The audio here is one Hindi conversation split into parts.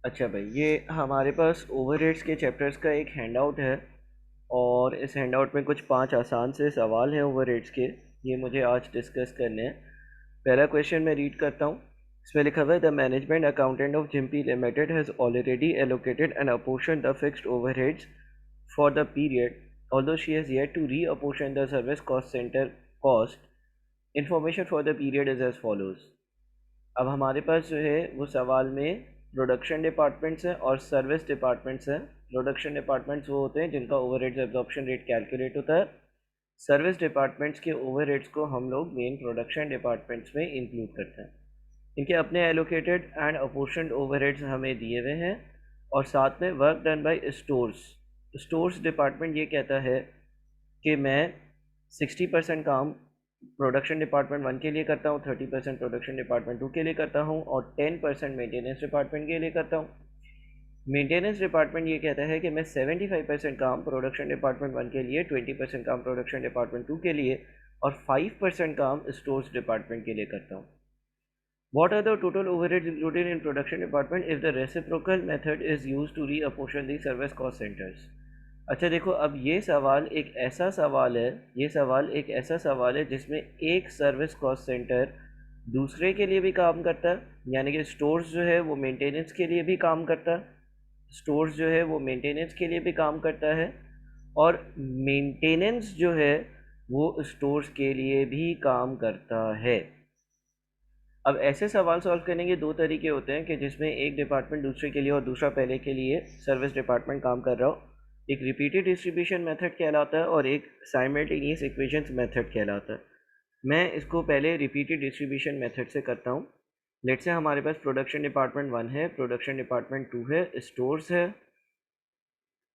अच्छा भाई, ये हमारे पास ओवरहेड्स के चैप्टर्स का एक हैंडआउट है और इस हैंडआउट में कुछ 5 आसान से सवाल हैं ओवरहेड्स के। ये मुझे आज डिस्कस करने हैं। पहला क्वेश्चन मैं रीड करता हूँ। इसमें लिखा हुआ है, the management accountant of Jimpy limited has already allocated and apportion the fixed overheads for the period although she has yet to reapportion the service cost centre cost. Information for the period is as follows. अब हमारे पास जो है वो सवाल में प्रोडक्शन डिपार्टमेंट्स हैं और सर्विस डिपार्टमेंट्स हैं। प्रोडक्शन डिपार्टमेंट्स वो होते हैं जिनका ओवरहेड्स एब्जॉर्प्शन रेट कैलकुलेट होता है। सर्विस डिपार्टमेंट्स के ओवरहेड्स को हम लोग मेन प्रोडक्शन डिपार्टमेंट्स में इंक्लूड करते हैं। इनके अपने एलोकेटेड एंड अपोर्शनड ओवरहेड्स हमें दिए हुए हैं और साथ में work done bye stores. Stores department ये कहता है कि मैं 60% काम प्रोडक्शन डिपार्टमेंट 1 के लिए करता हूँ, 30% प्रोडक्शन डिपार्टमेंट 2 के लिए करता हूँ और 10% मेंटेनेंस डिपार्टमेंट के लिए करता हूँ। मेंटेनेंस डिपार्टमेंट ये कहता है कि मैं 75% काम प्रोडक्शन डिपार्टमेंट 1 के लिए, 20% काम प्रोडक्शन डिपार्टमेंट 2 के लिए और 5% काम स्टोर्स डिपार्टमेंट के लिए करता हूँ। What are the total overheads included in production department if the reciprocal method is used to reapportion the service cost centers? अच्छा देखो, अब ये सवाल एक ऐसा सवाल है, जिसमें एक सर्विस कॉस्ट सेंटर दूसरे के लिए भी काम करता है, यानी कि स्टोर्स जो है वो मेंटेनेंस के लिए भी काम करता है, और मेंटेनेंस जो है वो स्टोर्स के लिए भी काम करता है। अब ऐसे सवाल सॉल्व करने के दो तरीके होते हैं कि जिसमें एक डिपार्टमेंट दूसरे के लिए और दूसरा पहले के लिए सर्विस डिपार्टमेंट काम कर रहा हो। एक रिपीटेड डिस्ट्रीब्यूशन मेथड कहलाता है और एक साइमल्टेनियस इक्वेशंस मेथड कहलाता है। मैं इसको पहले रिपीटेड डिस्ट्रीब्यूशन मेथड से करता हूँ। लेट से हमारे पास प्रोडक्शन डिपार्टमेंट 1 है, प्रोडक्शन डिपार्टमेंट 2 है, स्टोर्स है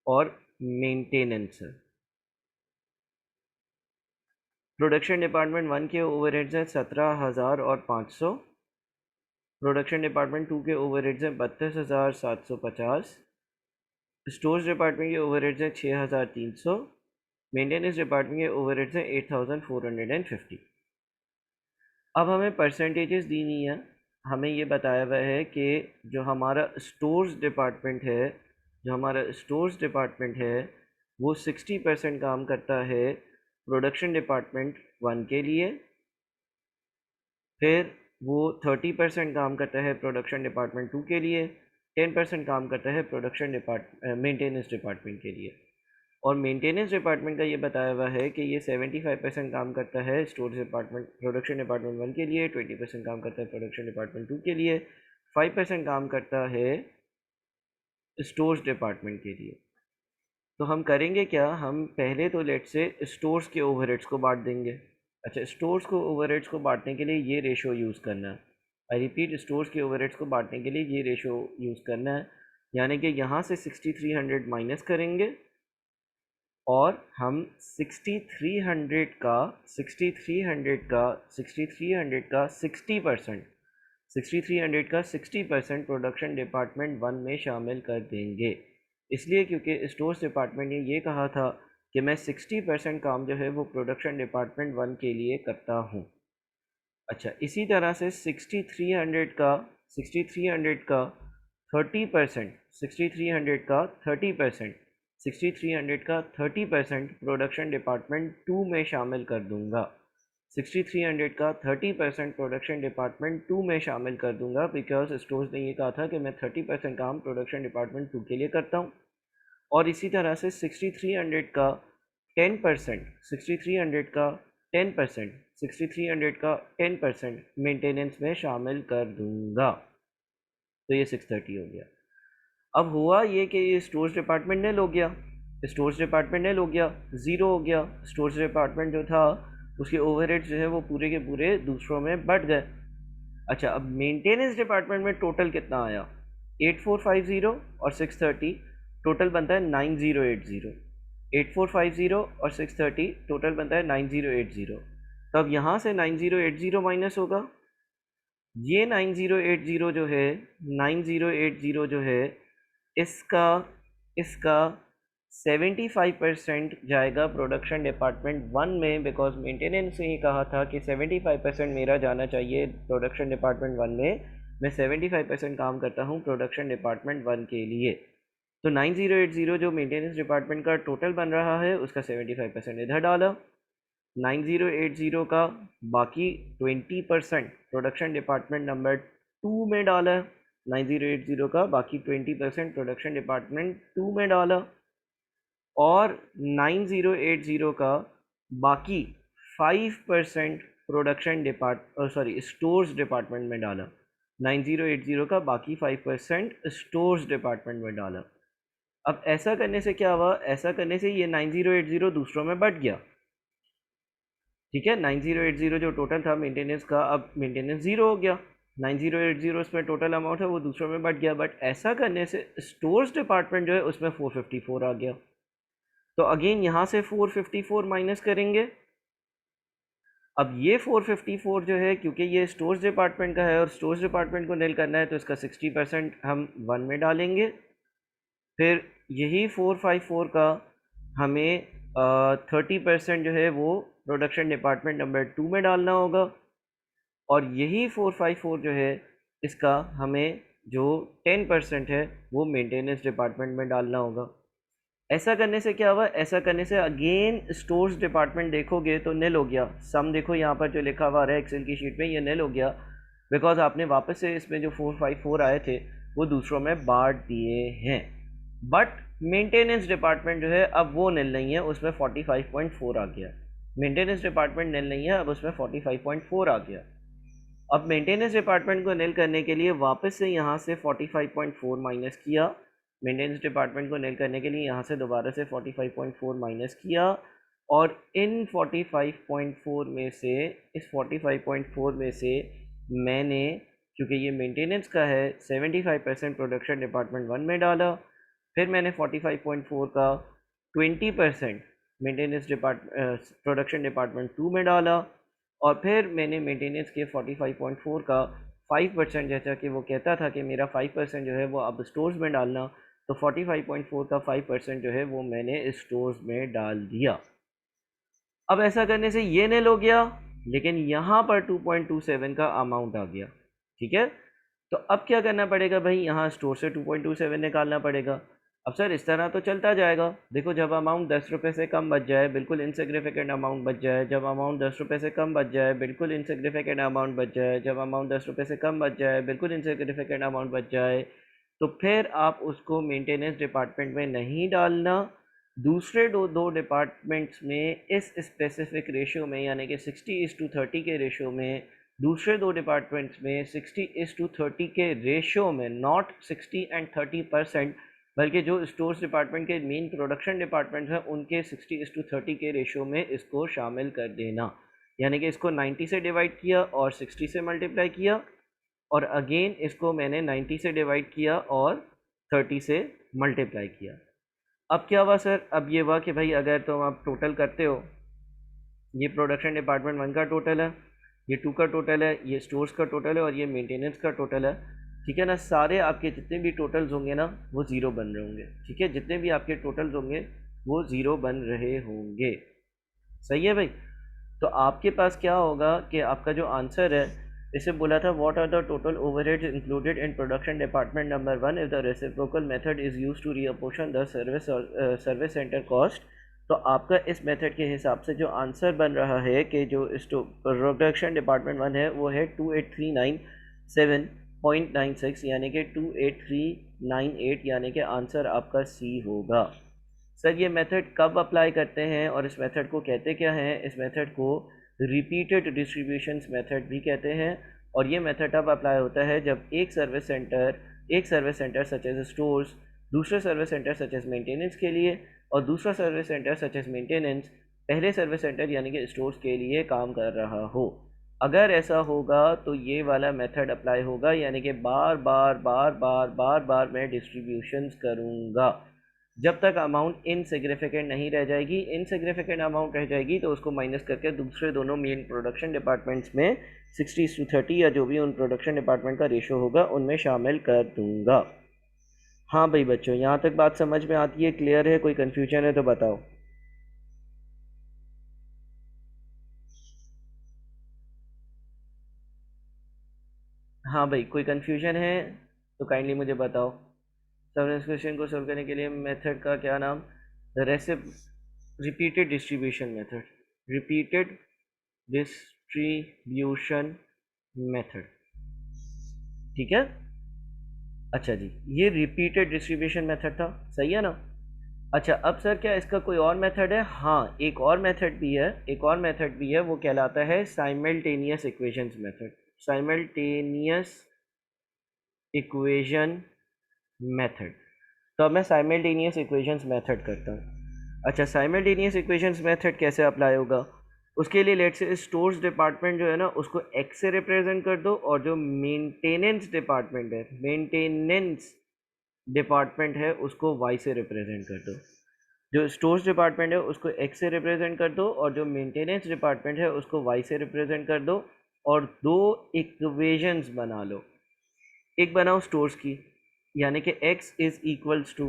और मेंटेनेंस है। प्रोडक्शन डिपार्टमेंट 1 के ओवरहेड्स हैं 17,000 और 500। प्रोडक्शन डिपार्टमेंट 2 के ओवरहेड्स हैं 32,750। स्टोर्स डिपार्टमेंट के ओवरहेड्स हैं 6,300। मेंटेनेंस डिपार्टमेंट के ओवरहेड्स हैं 8,450। अब हमें परसेंटेजेस दी नहीं है, हमें ये बताया हुआ है कि जो हमारा स्टोर्स डिपार्टमेंट है वो 60% काम करता है प्रोडक्शन डिपार्टमेंट 1 के लिए, फिर वो 30% काम करता है प्रोडक्शन डिपार्टमेंट 2 के लिए, 10% काम करता है मेंटेनेंस डिपार्टमेंट के लिए। और मेंटेनेंस डिपार्टमेंट का ये बताया हुआ है कि ये 75% काम करता है प्रोडक्शन डिपार्टमेंट 1 के लिए, 20% काम करता है प्रोडक्शन डिपार्टमेंट 2 के लिए, 5% काम करता है स्टोर्स डिपार्टमेंट के लिए। तो हम करेंगे क्या, हम पहले तो लेट से स्टोर्स के ओवरहेड्स को बांट देंगे। अच्छा, स्टोर्स को ओवरहेड्स को बांटने के लिए ये रेशो यूज़ करना है। आई रिपीट, स्टोर्स के ओवरहेड्स को बांटने के लिए ये रेशो यूज़ करना है, यानी कि यहाँ से 6300 माइनस करेंगे और हम 6300 का 60% प्रोडक्शन डिपार्टमेंट 1 में शामिल कर देंगे। इसलिए क्योंकि स्टोर्स डिपार्टमेंट ने ये कहा था कि मैं 60% काम जो है वो प्रोडक्शन डिपार्टमेंट 1 के लिए करता हूँ। अच्छा, इसी तरह से 6300 का 30%, 6300 का 30% प्रोडक्शन डिपार्टमेंट 2 में शामिल कर दूंगा। 6300 का 30% प्रोडक्शन डिपार्टमेंट 2 में शामिल कर दूंगा, बिकॉज स्टोर्स ने ये कहा था कि मैं 30% काम प्रोडक्शन डिपार्टमेंट 2 के लिए करता हूँ। और इसी तरह से 6300 का 10%, 6300 का 10% मेंटेनेंस में शामिल कर दूंगा। तो ये 630 हो गया। अब हुआ ये कि ये स्टोर्स डिपार्टमेंट नील हो गया, ज़ीरो हो गया। स्टोर्स डिपार्टमेंट जो था उसके ओवरहेड्स जो है वो पूरे के पूरे दूसरों में बढ़ गए। अच्छा, अब मेंटेनेंस डिपार्टमेंट में टोटल कितना आया, 8450 और 630, टोटल बनता है 9080। 8450 और 630 टोटल बनता है 9080। तो अब यहाँ से 9080 माइनस होगा। ये 9080 जो है इसका इसका 75% जाएगा प्रोडक्शन डिपार्टमेंट 1 में, बिकॉज मेंटेनेंस ने ही कहा था कि 75% मेरा जाना चाहिए प्रोडक्शन डिपार्टमेंट 1 में, मैं 75% काम करता हूँ प्रोडक्शन डिपार्टमेंट 1 के लिए। तो 9080 जो मेंटेनेंस डिपार्टमेंट का टोटल बन रहा है उसका 75% इधर डाला, 9080 का बाकी 20% प्रोडक्शन डिपार्टमेंट नंबर 2 में डाला, 9080 का बाकी 20% प्रोडक्शन डिपार्टमेंट 2 में डाला, और 9080 का बाकी 5% प्रोडक्शन स्टोर्स डिपार्टमेंट में डाला, 9080 का बाकी 5% स्टोर्स डिपार्टमेंट में डाला। अब ऐसा करने से क्या हुआ, ऐसा करने से ये 9080 दूसरों में बट गया, ठीक है। 9080 जो टोटल था मेंटेनेंस का, अब मेंटेनेंस ज़ीरो हो गया, 9080 उसमें टोटल अमाउंट है वो दूसरों में बट गया। बट ऐसा करने से स्टोर्स डिपार्टमेंट जो है उसमें 454 आ गया। तो अगेन यहाँ से 454 माइनस करेंगे। अब ये 454 जो है, क्योंकि ये स्टोर्स डिपार्टमेंट का है और स्टोर्स डिपार्टमेंट को नील करना है, तो इसका 60% हम 1 में डालेंगे। फिर यही 454 का हमें 30% जो है वो प्रोडक्शन डिपार्टमेंट नंबर 2 में डालना होगा, और यही 454 जो है इसका हमें जो 10% है वो मेंटेनेंस डिपार्टमेंट में डालना होगा। ऐसा करने से क्या हुआ, ऐसा करने से अगेन स्टोर्स डिपार्टमेंट देखोगे तो नील हो गया। सम देखो यहाँ पर जो लिखा हुआ है एक्सेल की शीट में, ये नील हो गया बिकॉज आपने वापस से इसमें जो 454 आए थे वो दूसरों में बांट दिए हैं। बट मेंटेनेंस डिपार्टमेंट जो है अब वो नील नहीं है, उसमें 45.4 आ गया। मेंटेनेंस डिपार्टमेंट नील नहीं है, अब उसमें 45.4 आ गया। अब मेंटेनेंस डिपार्टमेंट को नील करने के लिए वापस से यहाँ से 45.4 माइनस किया, मेंटेनेंस डिपार्टमेंट को नील करने के लिए यहाँ से दोबारा से 45.4 माइनस किया, और इन 45.4 में से, इस 45.4 में से मैंने, क्योंकि ये मेंटेनेंस का है, 75% प्रोडक्शन डिपार्टमेंट 1 में डाला। फिर मैंने 45.4 का 20% मेंटेनेंस प्रोडक्शन डिपार्टमेंट 2 में डाला, और फिर मैंने मेंटेनेंस के 45.4 का 5%, जैसा कि वो कहता था कि मेरा 5% जो है वो अब स्टोर्स में डालना, तो 45.4 का 5% जो है वो मैंने स्टोर्स में डाल दिया। अब ऐसा करने से ये नील हो गया, लेकिन यहाँ पर 2.27 का अमाउंट आ गया, ठीक है। तो अब क्या करना पड़ेगा भाई, यहाँ स्टोर से 2.27 निकालना पड़ेगा। अब सर इस तरह तो चलता जाएगा, देखो जब अमाउंट 10 रुपये से कम बच जाए बिल्कुल इनसिग्निफिकेंट अमाउंट बच जाए, जब अमाउंट 10 रुपये से कम बच जाए बिल्कुल इनसिग्निफिकेंट अमाउंट बच जाए, जब अमाउंट 10 रुपये से कम बच जाए बिल्कुल इनसिग्निफिकेंट अमाउंट बच जाए, तो फिर आप उसको मेंटेनेंस डिपार्टमेंट में नहीं डालना, दूसरे दो डिपार्टमेंट्स में इस स्पेसिफिक रेशियो में, यानी कि 60:30 के रेशियो में, दूसरे दो डिपार्टमेंट्स में 60:30 के रेशियो में, नॉट 60 एंड 30%, बल्कि जो स्टोर्स डिपार्टमेंट के मेन प्रोडक्शन डिपार्टमेंट हैं उनके 60:30 के रेशियो में इसको शामिल कर देना। यानी कि इसको 90 से डिवाइड किया और 60 से मल्टीप्लाई किया, और अगेन इसको मैंने 90 से डिवाइड किया और 30 से मल्टीप्लाई किया। अब क्या हुआ सर, अब ये हुआ कि भाई अगर तुम आप टोटल करते हो, ये प्रोडक्शन डिपार्टमेंट 1 का टोटल है, ये 2 का टोटल है, ये स्टोर्स का टोटल है, और ये मेंटेनेंस का टोटल है, ठीक है ना। सारे आपके जितने भी टोटल्स होंगे ना वो ज़ीरो बन रहे होंगे, ठीक है। जितने भी आपके टोटल्स होंगे वो ज़ीरो बन रहे होंगे, सही है भाई। तो आपके पास क्या होगा कि आपका जो आंसर है, इसे बोला था what are the total overheads included in production department number 1 if the reciprocal method is used to reapportion the service centre cost. तो आपका इस मेथड के हिसाब से जो आंसर बन रहा है कि जो प्रोडक्शन डिपार्टमेंट 1 है वो है 28,397.96, यानी कि 28398, यानी कि आंसर आपका सी होगा। सर ये मेथड कब अप्लाई करते हैं और इस मेथड को कहते क्या हैं, इस मेथड को रिपीटेड डिस्ट्रीब्यूशंस मेथड भी कहते हैं, और ये मेथड तब अप्लाई होता है जब एक service centre such as stores, दूसरे service centre such as maintenance के लिए, और दूसरा service centre such as maintenance पहले सर्विस सेंटर यानी कि स्टोर्स के लिए काम कर रहा हो। अगर ऐसा होगा तो ये वाला मेथड अप्लाई होगा, यानी कि बार बार बार बार बार बार मैं डिस्ट्रीब्यूशंस करूँगा जब तक अमाउंट इनसिग्निफिकेंट नहीं रह जाएगी। इनसिग्निफिकेंट अमाउंट रह जाएगी तो उसको माइनस करके दूसरे दोनों मेन प्रोडक्शन डिपार्टमेंट्स में 60:30 या जो भी उन प्रोडक्शन डिपार्टमेंट का रेशो होगा उनमें शामिल कर दूंगा। हाँ भाई बच्चों, यहाँ तक बात समझ में आती है, क्लियर है, कोई कन्फ्यूजन है तो बताओ। हाँ भाई, कोई कन्फ्यूजन है तो काइंडली मुझे बताओ। सर, इस क्वेश्चन को सोल्व करने के लिए मेथड का क्या नाम? The recip repeated distribution method. Repeated distribution method. ठीक है। अच्छा जी, ये रिपीटेड डिस्ट्रीब्यूशन मेथड था, सही है ना? अच्छा, अब सर क्या इसका कोई और मेथड है? हाँ, एक और मेथड भी है, एक और मेथड भी है, वो कहलाता है simultaneous equations method. Simultaneous equation method. तो अब मैं साइमल्टेनियस इक्वेशंस मेथड करता हूँ। अच्छा, साइमल्टेनियस इक्वेशंस मेथड कैसे अप्लाई होगा? उसके लिए लेट्स से स्टोर्स डिपार्टमेंट जो है ना, उसको एक्स से रिप्रेजेंट कर दो, और जो मेंटेनेंस डिपार्टमेंट है, मेंटेनेंस डिपार्टमेंट है, उसको वाई से रिप्रेजेंट कर दो। जो स्टोर्स डिपार्टमेंट है उसको एक्स से रिप्रेजेंट कर दो, और जो मेंटेनेंस डिपार्टमेंट है उसको वाई से रिप्रेजेंट कर दो, और दो इक्वेशंस बना लो। एक बनाओ स्टोर्स की, यानी कि x इज इक्वल्स टू।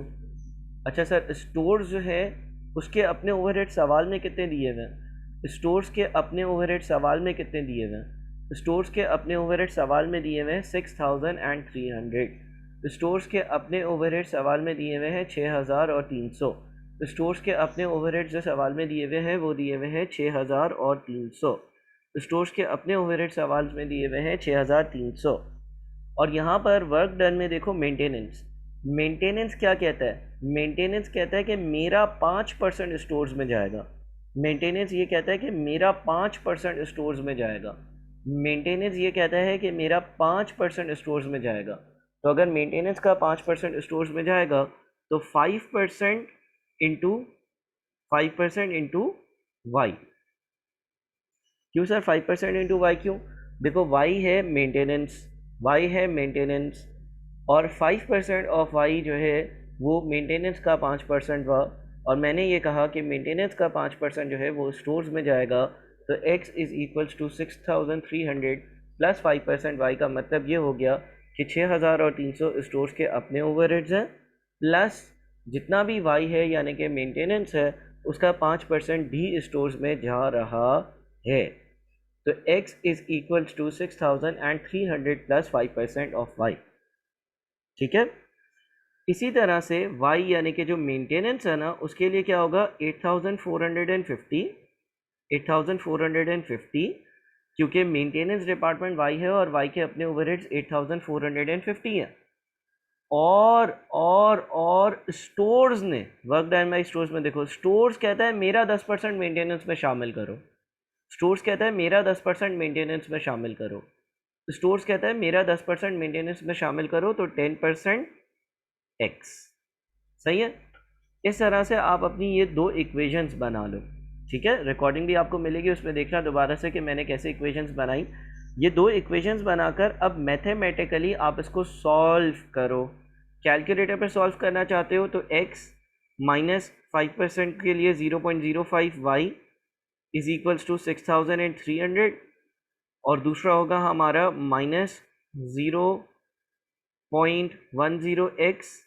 अच्छा सर, स्टोर्स जो है उसके अपने ओवरहेड सवाल में कितने दिए हुए हैं? स्टोर्स के अपने ओवरहेड सवाल में कितने दिए हुए हैं? स्टोर्स के अपने ओवरहेड सवाल में दिए हुए हैं 6300। स्टोर्स के अपने ओवरहेड सवाल में दिए हुए हैं 6300। स्टोर्स के अपने ओवरहेड जो सवाल में दिए हुए हैं वो दिए हुए हैं 6300। स्टोर्स के अपने ओवरहेड सवाल में दिए हुए हैं 6300। और यहाँ पर वर्क डन में देखो, मेंटेनेंस। मेंटेनेंस क्या कहता है? मेंटेनेंस कहता है कि मेरा 5% स्टोर्स में जाएगा। मेंटेनेंस ये कहता है कि मेरा 5% स्टोर्स में जाएगा। मेंटेनेंस ये कहता है कि मेरा 5% स्टोर्स में जाएगा। तो अगर मेंटेनेंस का 5% स्टोर्स में जाएगा, तो 5% इंटू 5% इंटू वाई। क्यों सर 5% इंटू वाई क्यों? देखो, वाई है मेंटेनेंस, वाई है मेंटेनेंस, और 5% ऑफ वाई जो है वो मेंटेनेंस का 5% हुआ। और मैंने ये कहा कि मेंटेनेंस का 5% जो है वो स्टोर्स में जाएगा। तो x is equals to 6300 plus 5% y, का मतलब ये हो गया कि 6300 स्टोर्स के अपने ओवरहेड्स हैं, प्लस जितना भी वाई है यानी कि मेंटेनेंस है, उसका 5% भी स्टोर्स में जा रहा है। तो x is equals to 6300 plus 5% of y। ठीक है। इसी तरह से y यानी कि जो मेंटेनेंस है ना, उसके लिए क्या होगा? 8450। 8450, क्योंकि मेंटेनेंस डिपार्टमेंट y है और y के अपने ओवरहेड्स 8450 हैं। और स्टोर्स ने वर्क डन बाय स्टोर्स में देखो, स्टोर्स कहता है मेरा 10% मेंटेनेंस में शामिल करो। स्टोर्स कहता है मेरा 10% मेंटेनेंस में शामिल करो। स्टोर्स कहता है मेरा 10% मेंटेनेंस में शामिल करो, तो 10% एक्स। सही है। इस तरह से आप अपनी ये दो इक्वेशंस बना लो। ठीक है, रिकॉर्डिंग भी आपको मिलेगी, उसमें देखना दोबारा से कि मैंने कैसे इक्वेशंस बनाई। ये दो इक्वेशंस बनाकर अब मैथमेटिकली आप इसको सॉल्व करो। कैलकुलेटर पर सॉल्व करना चाहते हो तो x माइनस 5% के लिए 0.05 वाई इज इक्वल्स टू 6300, और दूसरा होगा हमारा minus 0.10x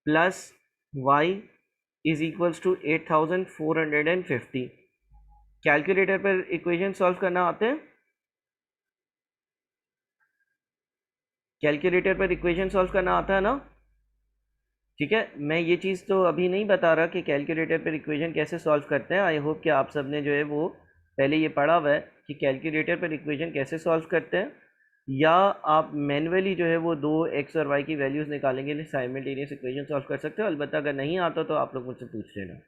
plus y is equals to 8450। Calculator पर इक्वेशन सॉल्व करना आते हैं? कैलकुलेटर पर इक्वेशन सॉल्व करना आता है ना? ठीक है, मैं ये चीज़ तो अभी नहीं बता रहा कि कैलकुलेटर पर इक्वेशन कैसे सॉल्व करते हैं। आई होप कि आप सब ने जो है वो पहले ये पढ़ा हुआ है कि कैलकुलेटर पर इक्वेशन कैसे सॉल्व करते हैं, या आप मैनुअली जो है वो दो एक्स और वाई की वैल्यूज़ निकालेंगे साइमल्टेनियस इक्वेशन सॉल्व कर सकते हो। अलबत्ता अगर नहीं आता तो आप लोग मुझसे पूछ लेना।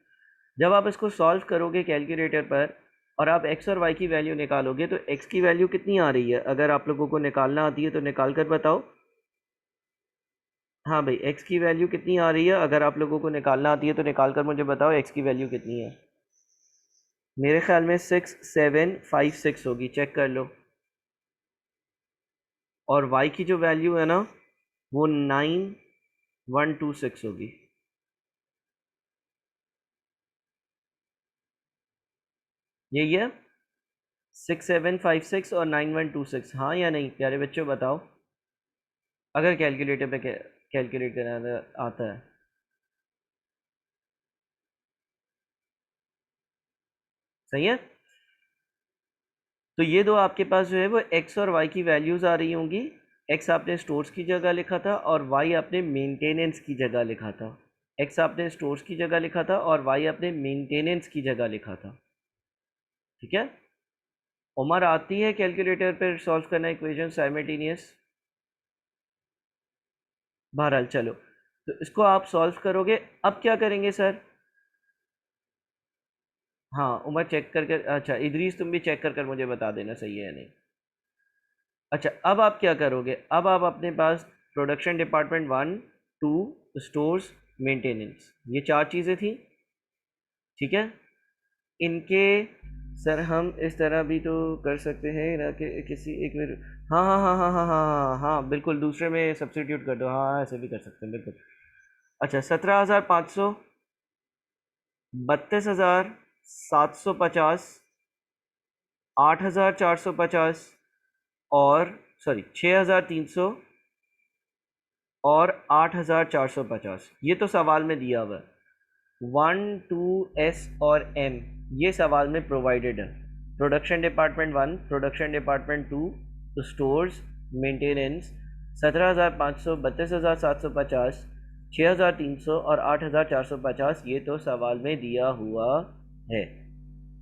जब आप इसको सॉल्व करोगे कैलकुलेटर पर और आप एक्स और वाई की वैल्यू निकालोगे, तो एक्स की वैल्यू कितनी आ रही है? अगर आप लोगों को निकालना आती है तो निकाल कर बताओ। हाँ भाई, एक्स की वैल्यू कितनी आ रही है? अगर आप लोगों को निकालना आती है तो निकाल कर मुझे बताओ एक्स की वैल्यू कितनी है। मेरे ख्याल में 6756 होगी, चेक कर लो। और वाई की जो वैल्यू है ना, वो 9126 होगी। यही है, 6756 और 9126, हाँ या नहीं प्यारे बच्चों बताओ, अगर कैलकुलेटर पे कैलकुलेट करना आता है। सही है। तो ये दो आपके पास जो है वो एक्स और वाई की वैल्यूज़ आ रही होंगी। एक्स आपने स्टोर्स की जगह लिखा था और वाई आपने मेंटेनेंस की जगह लिखा था। एक्स आपने स्टोर्स की जगह लिखा था और वाई आपने मेंटेनेंस की जगह लिखा था। ठीक है, उमर आती है कैलकुलेटर पर सॉल्व करना इक्वेशन साइमल्टेनियस? बहरहाल चलो, तो इसको आप सॉल्व करोगे। अब क्या करेंगे सर? हाँ उमर चेक करके, अच्छा इदरीस तुम भी चेक कर मुझे बता देना सही है या नहीं। अच्छा, अब आप क्या करोगे? अब आप अपने पास प्रोडक्शन डिपार्टमेंट 1, 2, स्टोर्स, मेंटेनेंस, ये चार चीज़ें थी। ठीक है, इनके सर हम इस तरह भी तो कर सकते हैं ना कि किसी एक में, हाँ हाँ हाँ हाँ हाँ हाँ हाँ हाँ हाँ, बिल्कुल दूसरे में सब्स्टिट्यूट कर दो। हाँ ऐसे भी कर सकते हैं बिल्कुल। अच्छा, 17,500, 32,750, 8,450 और सॉरी 6,300 और 8,450, ये तो सवाल में दिया हुआ है। 1, 2, एस और एम ये सवाल में प्रोवाइडेड है। प्रोडक्शन डिपार्टमेंट 1, प्रोडक्शन डिपार्टमेंट 2, तो स्टोर्स, मेंटेनेंस, 17,500, 32,750, 6,300 और 8,450, ये तो सवाल में दिया हुआ है।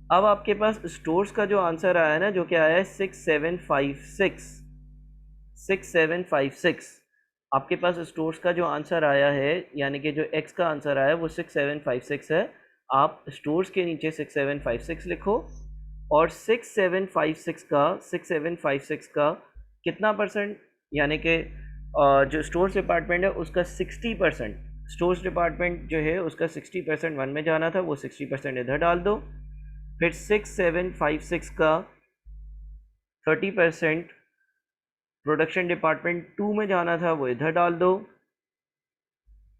अब आपके पास स्टोर्स का जो आंसर आया है ना, जो कि आया है 6756, 6756, आपके पास स्टोर्स का जो आंसर आया है, यानी कि जो एक्स का आंसर आया है वो 6756 है। आप स्टोर्स के नीचे 6756 लिखो और 6756 का कितना परसेंट, यानी कि जो स्टोर्स डिपार्टमेंट है उसका 60%, स्टोर्स डिपार्टमेंट जो है उसका 60% वन में जाना था, वो 60% इधर डाल दो। फिर 6756 का 30% प्रोडक्शन डिपार्टमेंट 2 में जाना था, वो इधर डाल दो।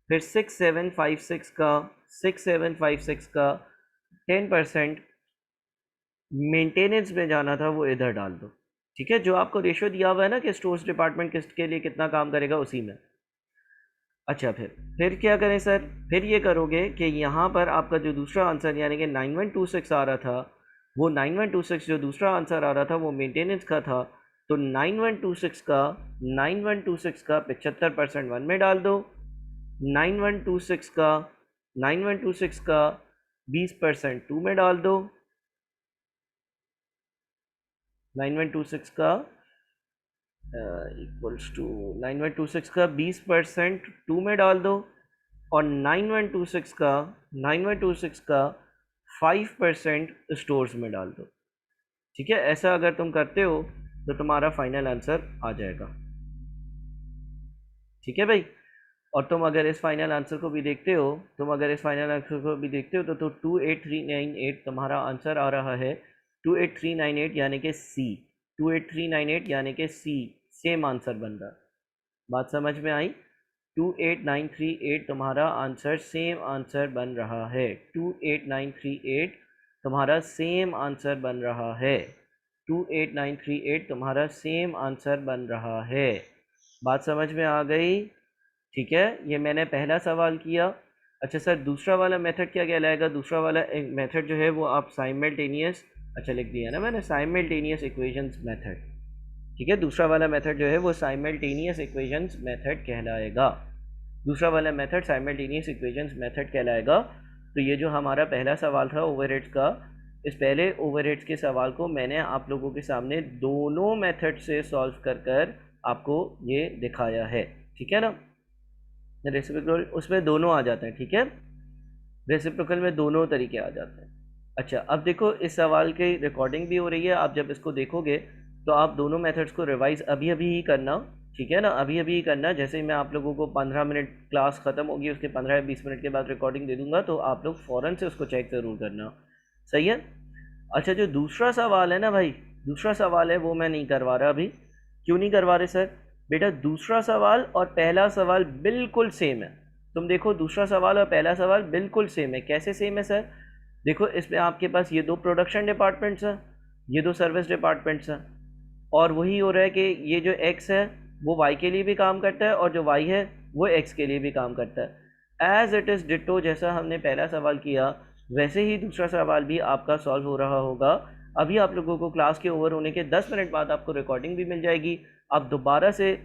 फिर 6756 का 10% मेंटेनेंस में जाना था, वो इधर डाल दो। ठीक है, जो आपको रेशो दिया हुआ है ना कि स्टोर्स डिपार्टमेंट किसके लिए कितना काम करेगा, उसी में। अच्छा, फिर क्या करें सर? फिर ये करोगे कि यहाँ पर आपका जो दूसरा आंसर यानी कि 9126 आ रहा था, वो 9126 जो दूसरा आंसर आ रहा था वो मेंटेनेंस का था, तो 9126 का 75% वन में डाल दो। 9126 का 9126 का 20% टू में डाल दो। 9126 का इक्वल्स टू 9126 का 20% टू में डाल दो और 9126 का 5% स्टोर्स में डाल दो। ठीक है, ऐसा अगर तुम करते हो तो तुम्हारा फाइनल आंसर आ जाएगा। ठीक है भाई, और तुम अगर इस फाइनल आंसर को भी देखते हो, तो 28398 तुम्हारा आंसर आ रहा है। 28398 यानी कि सी, 28398 यानी कि सी सेम आंसर बन रहा। बात समझ में आई? 28938 तुम्हारा आंसर सेम आंसर बन रहा है। 28938 तुम्हारा सेम आंसर बन रहा है। 28938 तुम्हारा सेम आंसर बन रहा है। बात समझ में आ गई? ठीक है, ये मैंने पहला सवाल किया। अच्छा सर, दूसरा वाला मेथड क्या कहलाएगा? दूसरा वाला मेथड जो है वो आप साइमल्टेनियस, अच्छा लिख दिया ना मैंने, साइमल्टेनियस इक्वेशंस मेथड। ठीक है, दूसरा वाला मेथड जो है वो साइमल्टेनियस इक्वेशंस मेथड कहलाएगा। दूसरा वाला मेथड साइमल्टेनियस इक्वेशंस मेथड कहलाएगा। तो ये जो हमारा पहला सवाल था ओवरहेड्स का, इस पहले ओवरहेड्स के सवाल को मैंने आप लोगों के सामने दोनों मेथड से सॉल्व कर आपको ये दिखाया है। ठीक है ना, रेसिप्रोकल उसमें दोनों आ जाते हैं। ठीक है, रेसिप्रोकल में दोनों तरीके आ जाते हैं। अच्छा, अब देखो इस सवाल की रिकॉर्डिंग भी हो रही है, आप जब इसको देखोगे तो आप दोनों मेथड्स को रिवाइज अभी अभी ही करना। ठीक है ना, अभी अभी ही करना। जैसे ही मैं आप लोगों को 15 मिनट क्लास ख़त्म होगी उसके 15 या 20 मिनट के बाद रिकॉर्डिंग दे दूंगा, तो आप लोग फ़ौरन से उसको चेक ज़रूर करना। सही है। अच्छा, जो दूसरा सवाल है ना भाई, दूसरा सवाल है वो मैं नहीं करवा रहा अभी। क्यों नहीं करवा रहे सर? बेटा दूसरा सवाल और पहला सवाल बिल्कुल सेम है। तुम देखो, दूसरा सवाल और पहला सवाल बिल्कुल सेम है। कैसे सेम है सर? देखो, इसमें आपके पास ये दो प्रोडक्शन डिपार्टमेंट्स हैं, ये दो सर्विस डिपार्टमेंट्स हैं, और वही हो रहा है कि ये जो एक्स है वो वाई के लिए भी काम करता है और जो वाई है वो एक्स के लिए भी काम करता है। एज इट इज़ डिटो, जैसा हमने पहला सवाल किया वैसे ही दूसरा सवाल भी आपका सॉल्व हो रहा होगा। अभी आप लोगों को क्लास के ओवर होने के 10 मिनट बाद आपको रिकॉर्डिंग भी मिल जाएगी। आप दोबारा से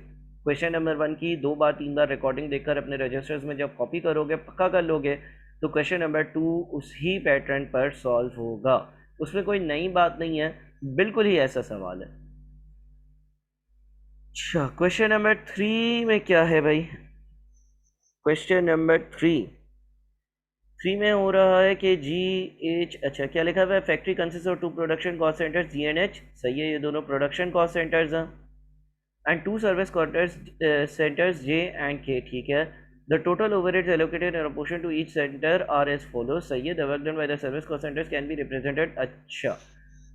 क्वेश्चन नंबर 1 की 2 बार 3 बार रिकॉर्डिंग देखकर अपने रजिस्टर्स में जब कॉपी करोगे, पक्का कर लोगे, तो क्वेश्चन नंबर 2 उसी पैटर्न पर सॉल्व होगा। उसमें कोई नई बात नहीं है, बिल्कुल ही ऐसा सवाल है। अच्छा, क्वेश्चन नंबर 3 में क्या है भाई? क्वेश्चन नंबर 3 में हो रहा है कि GH, अच्छा क्या लिखा हुआ है? Factory consist of 2 production cost centres GNH, सही है, ये दोनों प्रोडक्शन कॉस्ट सेंटर्स हैं, and 2 service quarters centres J and K, ठीक है। The total overheads allocated in proportion to each centre are as follows, सही है। The work done by the service cost centres can be represented, अच्छा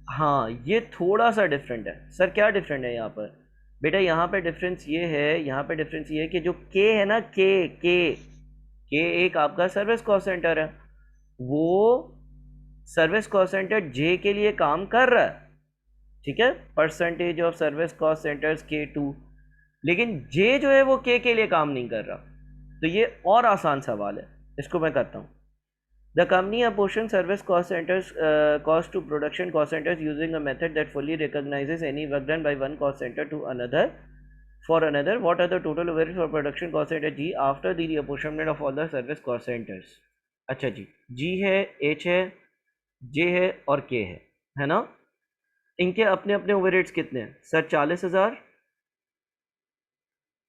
हाँ ये थोड़ा सा डिफरेंट है सर। क्या डिफरेंट है यहाँ पर बेटा? यहाँ पे डिफरेंस ये है, यहाँ पे डिफरेंस ये है कि जो के है ना, के एक आपका सर्विस कॉस्ट सेंटर है, वो सर्विस कॉस्ट सेंटर जे के लिए काम कर रहा है, ठीक है, percentage of service cost centres K2, लेकिन जे जो है वो के लिए काम नहीं कर रहा। तो ये और आसान सवाल है, इसको मैं करता हूँ। The company apportions service cost centers cost to production cost centers using a method that fully recognizes any work done by one cost center to another for another. What are the total overheads for production cost center G after the apportionment of all the service cost centers? अच्छा जी, G है, H है, J है और K है ना? इनके अपने अपने ओवरहेड्स कितने हैं सर? 40,000,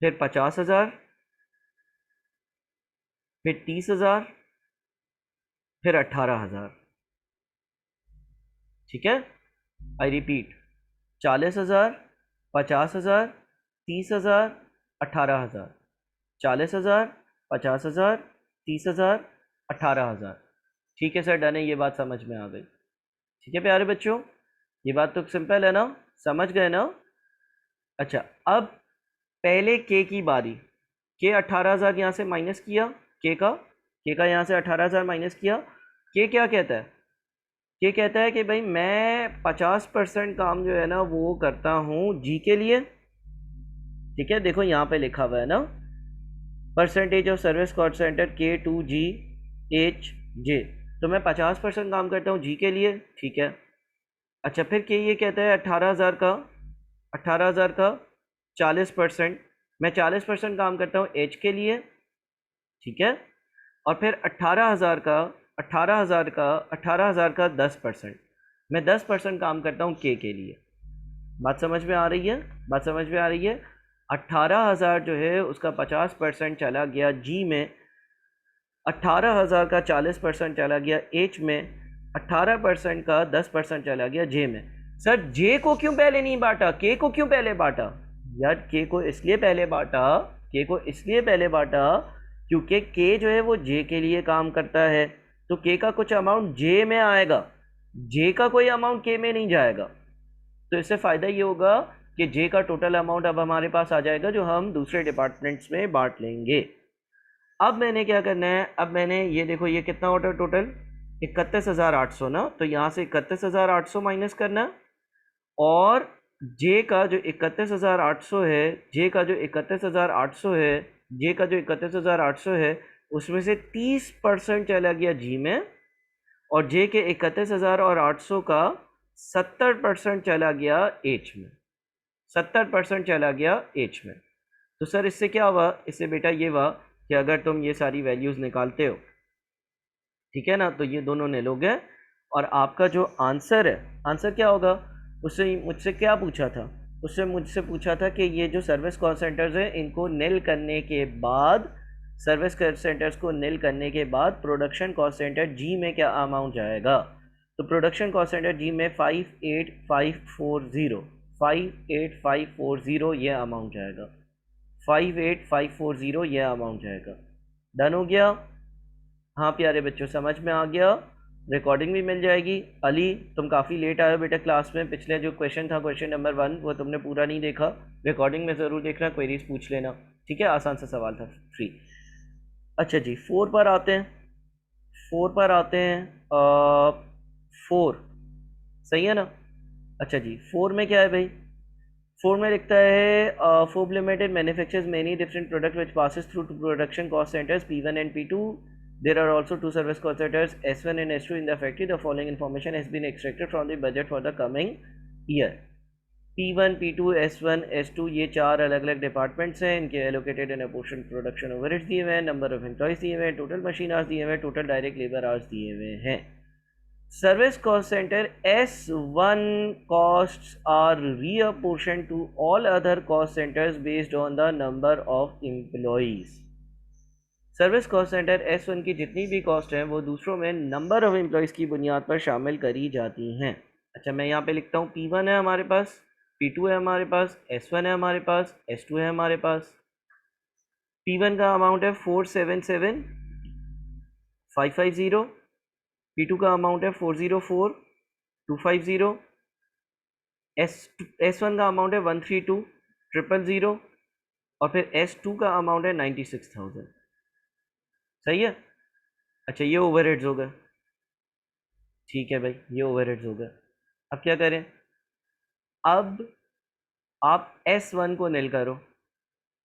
फिर 50,000, फिर 30,000, फिर 18,000, ठीक है। आई रिपीट, 40,000, 50,000, 30,000, 18,000, 40,000, 50,000, 30,000, 18,000, ठीक है सर, डन है, ये बात समझ में आ गई। ठीक है प्यारे बच्चों, ये बात तो सिंपल है ना, समझ गए ना? अच्छा, अब पहले के की बारी, के 18,000 यहाँ से माइनस किया, के का यहाँ से 18,000 माइनस किया। के क्या कहता है? के कहता है कि भाई मैं 50% काम जो है ना वो करता हूँ जी के लिए, ठीक है। देखो यहाँ पे लिखा हुआ है ना, percentage of service cost centre K2GHJ, तो मैं 50% काम करता हूँ जी के लिए, ठीक है। अच्छा, फिर के ये कहता है 18,000 का 40%, मैं 40% काम करता हूँ एच के लिए, ठीक है। और फिर 18,000 का 10%, मैं 10% काम करता हूँ के लिए। बात समझ में आ रही है? बात समझ में आ रही है? 18,000 जो है उसका 50% चला गया जी में, 18,000 का 40% चला गया एच में, 18% का 10% चला गया जे में। सर जे को क्यों पहले नहीं बांटा, के को क्यों पहले बांटा? यार के को इसलिए पहले बांटा क्योंकि के जो है वो जे के लिए काम करता है, तो के का कुछ अमाउंट जे में आएगा, जे का कोई अमाउंट के में नहीं जाएगा। तो इससे फ़ायदा ये होगा कि जे का टोटल अमाउंट अब हमारे पास आ जाएगा, जो हम दूसरे डिपार्टमेंट्स में बांट लेंगे। अब मैंने क्या करना है, अब मैंने ये देखो, ये कितना ऑर्डर टोटल 31,800 ना, तो यहाँ से 31,800 माइनस करना, और जे का जो 31,800 है, जे का जो 31,800 है, उसमें से 30% चला गया जी में, और जे के 31,800 का 70% चला गया एच में, 70% चला गया एच में। तो सर इससे क्या हुआ? इससे बेटा ये हुआ कि अगर तुम ये सारी वैल्यूज़ निकालते हो, ठीक है ना, तो ये दोनों निल हो गए, और आपका जो आंसर है, आंसर क्या होगा? उससे मुझसे क्या पूछा था? उससे मुझसे पूछा था कि ये जो सर्विस कॉल सेंटर्स हैं इनको निल करने के बाद, सर्विस सेंटर्स को निल करने के बाद प्रोडक्शन कॉस्ट सेंटर जी में क्या अमाउंट जाएगा। तो प्रोडक्शन कॉस्ट सेंटर जी में 58,540 ये अमाउंट जाएगा, 58,540 ये अमाउंट जाएगा। डन हो गया? हाँ प्यारे बच्चों, समझ में आ गया? रिकॉर्डिंग भी मिल जाएगी। अली तुम काफ़ी लेट आए हो बेटा क्लास में, पिछले जो क्वेश्चन था क्वेश्चन नंबर 1 वो तुमने पूरा नहीं देखा, रिकॉर्डिंग में ज़रूर देखना, क्वेरीज पूछ लेना, ठीक है। आसान सा सवाल था, 3। अच्छा जी, 4 पर आते हैं, 4 सही है ना? अच्छा जी, 4 में क्या है भाई? 4 में लिखता है Fob limited manufactures many different product which passes through two production cost centres P1 and P2, There are also two service cost centers S1 and S2 in the factory. The following information has been extracted from the budget for the coming year. P1, P2, S1, S2 ये चार अलग अलग डिपार्टमेंट्स हैं. इनके allocated and apportion production overheads दिए हुए हैं, नंबर ऑफ एम्प्लॉयज दिए हुए हैं, टोटल मशीन आवर्स दिए हुए हैं, टोटल डायरेक्ट लेबर आवर्स दिए हुए हैं. Service cost center S1 costs are reapportioned to all other cost centers based on the number of employees. Service cost centre S1 की जितनी भी कॉस्ट हैं वो दूसरों में नंबर ऑफ एम्प्लॉयज़ की बुनियाद पर शामिल करी जाती हैं. अच्छा, मैं यहाँ पे लिखता हूँ P1 है हमारे पास, P2 है हमारे पास, S1 है हमारे पास, S2 है हमारे पास. P1 का अमाउंट है 477,550, P2 का अमाउंट है 404,250, S1 का अमाउंट है 132,000 और फिर S2 का अमाउंट है 96,000. सही है. अच्छा, ये ओवरहेड्स हो गए. ठीक है भाई, ये ओवरहेड्स हो गए. अब क्या करें? अब आप S1 को नील करो,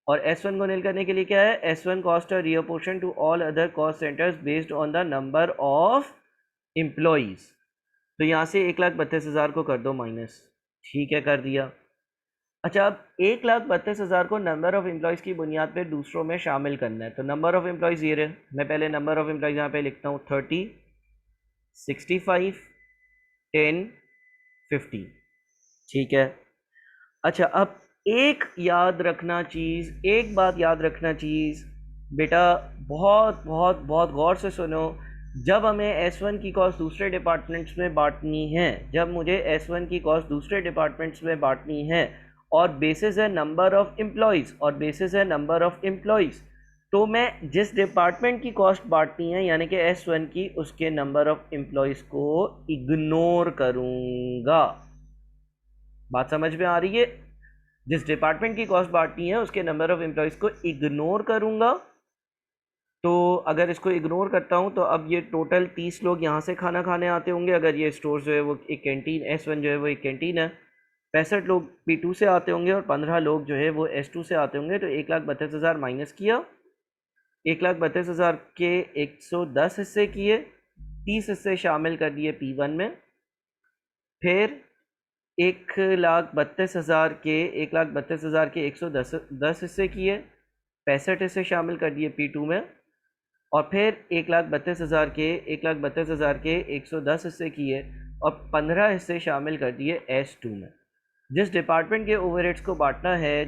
और S1 को नील करने के लिए क्या है? S1 cost are reapportion to all other cost centres based on the number of employees. तो यहाँ से 1,32,000 को कर दो माइनस. ठीक है, कर दिया. अच्छा, अब 1,32,000 को नंबर ऑफ एम्प्लॉयज़ की बुनियाद पे दूसरों में शामिल करना है. तो नंबर ऑफ एम्प्लॉयज़ ये रहे. मैं पहले नंबर ऑफ एम्प्लॉयज़ यहाँ पे लिखता हूँ 30, 65, 10, 50. ठीक है. अच्छा, अब एक बात याद रखना चीज़ बेटा, बहुत बहुत बहुत गौर से सुनो. जब हमें S1 की कॉस्ट दूसरे डिपार्टमेंट्स में बांटनी है, और बेसिस है नंबर ऑफ एम्प्लॉयज़, तो मैं जिस डिपार्टमेंट की कॉस्ट बांटनी है यानी कि S1 की, उसके नंबर ऑफ एम्प्लॉयज़ को इग्नोर करूँगा. बात समझ में आ रही है? जिस डिपार्टमेंट की कॉस्ट बांटनी है उसके नंबर ऑफ एम्प्लॉयज़ को इग्नोर करूँगा. तो अगर इसको इग्नोर करता हूँ तो अब ये टोटल 30 लोग यहाँ से खाना खाने आते होंगे. अगर ये स्टोर जो है वो एक कैंटीन, S1 जो है वो एक कैंटीन है. 65 लोग P2 से आते होंगे और 15 लोग जो है वो S2 से आते होंगे. तो 1,32,000 माइनस किया, 1,32,000 के 110 हिस्से किए, 30 हिस्से शामिल कर दिए P1 में. फिर 1,32,000 के 110 हिस्से किए, 65 हिस्से शामिल कर दिए P2 में. और फिर 1,32,000 के 110 हिस्से किए और 15 हिस्से शामिल कर दिए S2 में. जिस डिपार्टमेंट के ओवरहेड्स को बांटना है,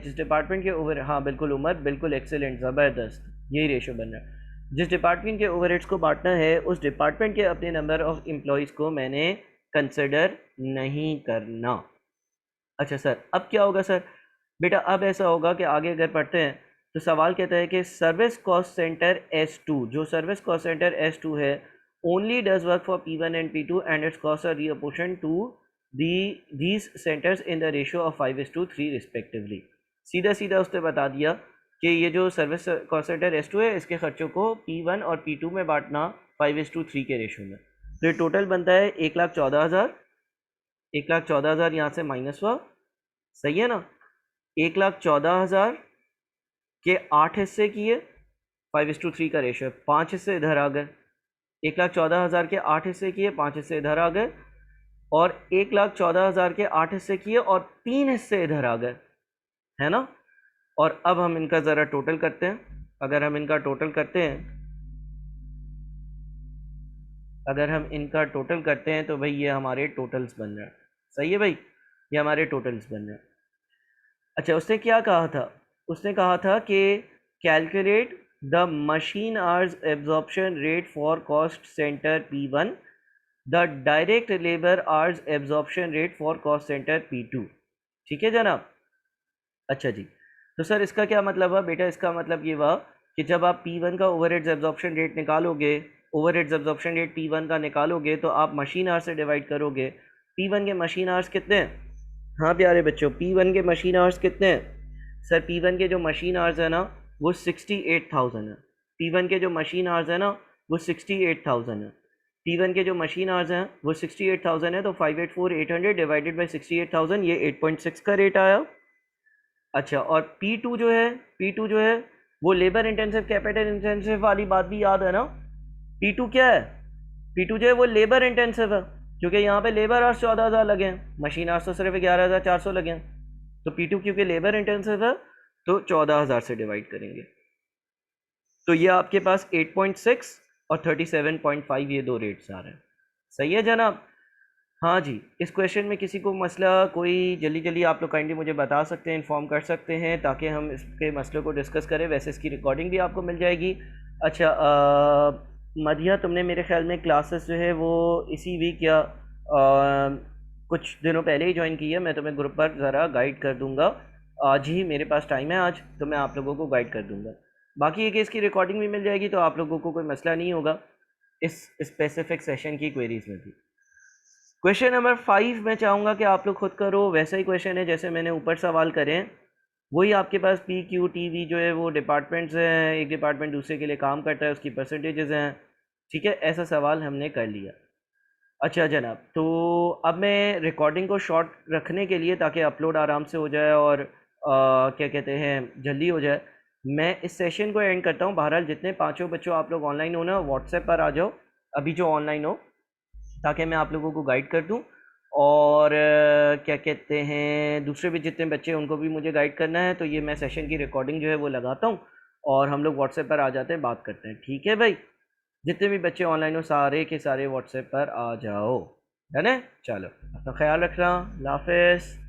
हाँ बिल्कुल उमर, बिल्कुल एक्सेलेंट, ज़बरदस्त, यही रेशो बन रहा है. जिस डिपार्टमेंट के ओवरहेड्स को बांटना है उस डिपार्टमेंट के अपने नंबर ऑफ एम्प्लॉयज़ को मैंने कंसिडर नहीं करना. अच्छा सर, अब क्या होगा सर? बेटा, अब ऐसा होगा कि आगे अगर पढ़ते हैं तो सवाल कहता है कि सर्विस कॉस्ट सेंटर S2, जो सर्विस कॉस्ट सेंटर S2 है, only does work for P1 and P2 and its cost are reapportion to these centres in the ratio of 5:3 respectively. सीधा सीधा उसने बता दिया कि ये जो सर्विस कॉस्ट सेंटर S2 है, इसके खर्चों को P1 और P2 में बांटना 5:3 के रेशियो में. तो ये टोटल बनता है 1,14,000. 1,14,000 यहाँ से माइनस हुआ. सही है ना? 1,14,000 के 8 हिस्से किए, 5:3 का रेशो है, 5 हिस्से इधर आ गए. 1,14,000 के 8 हिस्से किए, 5 हिस्से इधर आ गए. और 1,14,000 के 8 हिस्से किए और 3 हिस्से इधर आ गए, है ना? और अब हम इनका ज़रा टोटल करते हैं. अगर हम इनका टोटल करते हैं तो भाई ये हमारे टोटल्स बन रहे हैं. सही है भाई, ये हमारे टोटल्स बन रहे हैं. अच्छा, उसने क्या कहा था? उसने कहा था कि calculate the machine hours absorption rate for cost centre P1, the direct labour hours absorption rate for cost centre P2. ठीक है जनाब? अच्छा जी, तो सर इसका क्या मतलब हुआ बेटा? इसका मतलब ये हुआ कि जब आप P1 का ओवरहेड्स एब्जॉर्प्शन रेट निकालोगे, P1 का निकालोगे तो आप मशीन आवर्स से डिवाइड करोगे. P1 के मशीन आवर्स कितने हैं? हाँ प्यारे बच्चों, P1 के मशीन आवर्स कितने हैं? सर P1 के जो मशीन आवर्स है ना वो 68,000 है. P1 के जो मशीन आवर्स है ना वो 68,000 है. P1 के जो मशीन आवर्स हैं वो 68,000 है. तो 584,800 डिवाइडेड बाई 68,000, ये 8.6 का रेट आया. अच्छा, और P2 जो है वो लेबर इंटेंसिव कैपिटल इंटेंसिव वाली बात भी याद है ना? P2 क्या है? P2 जो है वो लेबर इंटेंसिव है, क्योंकि यहाँ पे लेबर आवर्स 14,000 लगे हैं, मशीन आवर्स तो सिर्फ 11,400 लगे हैं। तो P2 क्योंकि लेबर इंटेंसिव है तो 14,000 से डिवाइड करेंगे। तो ये आपके पास 8.6 और 37.5 ये दो रेट्स आ रहे हैं। सही है जनाब? हाँ जी। इस क्वेश्चन में किसी को मसला कोई जल्दी जल्दी आप लोग काइंडली मुझे बता सकते हैं, इन्फॉर्म कर सकते हैं, ताकि हम इसके मसले को डिस्कस करें। वैसे इसकी रिकॉर्डिंग भी आपको मिल जाएगी। अच्छा मधिया, तुमने मेरे ख्याल में क्लासेस जो है वो इसी वीक या कुछ दिनों पहले ही ज्वाइन की है। मैं तुम्हें ग्रुप पर ज़रा गाइड कर दूंगा। आज ही मेरे पास टाइम है, आज तो मैं आप लोगों को गाइड कर दूंगा। बाकी एक इसकी रिकॉर्डिंग भी मिल जाएगी, तो आप लोगों को कोई मसला नहीं होगा इस स्पेसिफिक सेशन की क्वेरीज में भी। क्वेश्चन नंबर 5 मैं चाहूँगा कि आप लोग खुद करो। वैसा ही क्वेश्चन है जैसे मैंने ऊपर सवाल करे हैं, वही आपके पास पी क्यू टी वी जो है वो डिपार्टमेंट्स हैं, एक डिपार्टमेंट दूसरे के लिए काम करता है, उसकी परसेंटेजेस हैं। ठीक है, ऐसा सवाल हमने कर लिया। अच्छा जनाब, तो अब मैं रिकॉर्डिंग को शॉर्ट रखने के लिए, ताकि अपलोड आराम से हो जाए और क्या कहते हैं जल्दी हो जाए, मैं इस सेशन को एंड करता हूँ। बहरहाल जितने पाँचों बच्चों आप लोग ऑनलाइन हो ना, व्हाट्सएप पर आ जाओ अभी जो ऑनलाइन हो, ताकि मैं आप लोगों को गाइड कर दूं। और क्या कहते हैं दूसरे भी जितने बच्चे हैं उनको भी मुझे गाइड करना है। तो ये मैं सेशन की रिकॉर्डिंग जो है वो लगाता हूँ और हम लोग व्हाट्सएप पर आ जाते हैं, बात करते हैं। ठीक है भाई, जितने भी बच्चे ऑनलाइन हो सारे के सारे व्हाट्सएप पर आ जाओ, है ना? चलो, अपना ख्याल रखना। अल्लाह हाफिज़।